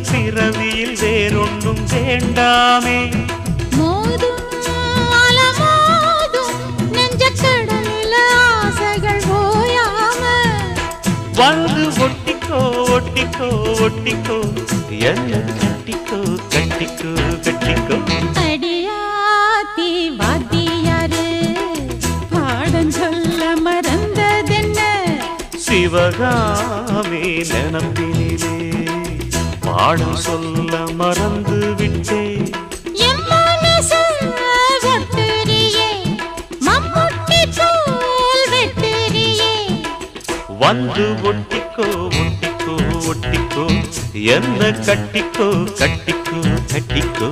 பிறவியில் வேறொன்றும் வேண்டாமே. மோதும் அலமோதும் நெஞ்சக்கடலில் ஆசைகள் ஓயாம வந்து ஒட்டிக்கோ ஒட்டிக்கோ ஒட்டிக்கோ என்ன கட்டிக்கோ கட்டிக்கோ கட்டிக்கோ. அடியாத்தி வாத்தியாரு பாடம் சொல்ல மறந்ததென்ன சிவகாமி நினப்பினிலே பாடம் சொல்ல மறந்து விட்டே. என் மனச ஒட்டுறியே மம்முட்டி போல் வெட்டுறியே வந்து ஒட்டிக்கோ ஒட்டிக்கோ ஒட்டிக்கோ என்ன கட்டிக்கோ கட்டிக்கோ கட்டிக்கோ.